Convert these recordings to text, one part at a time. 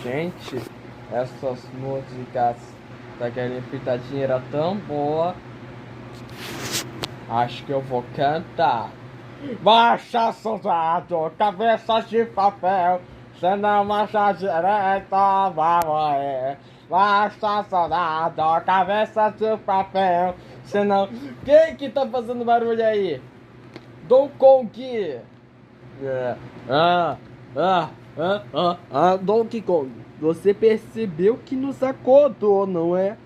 Gente, essas músicas daquele pitadinha era tão boa. Acho que eu vou cantar. Baixa, soldado, cabeça de papel. Se não marcha direito, vai morrer. Baixa, soldado, cabeça de papel. Se não... Quem que tá fazendo barulho aí? Donkey Kong. Donkey Kong. Você percebeu que nos acordou, não é?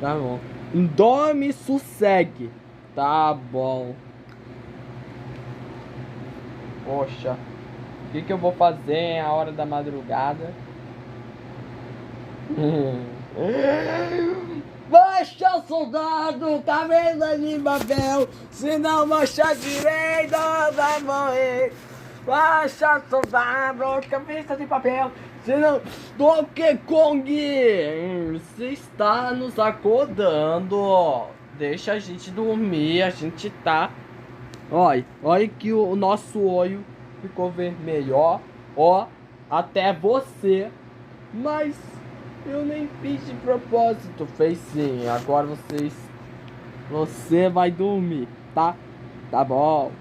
Tá bom. Dorme e sossegue. Tá bom. Poxa, o que eu vou fazer a hora da madrugada? Baixa, soldado, cabeça de papel. Se não marchar direita, vai morrer. Baixa, soldado, cabeça de papel. Se não... Donkey Kong, você está nos acordando. Deixa a gente dormir, a gente tá... Olha que o nosso olho ficou vermelho, ó, até você. Mas eu nem fiz de propósito, fez sim. Agora você vai dormir, tá? Tá bom.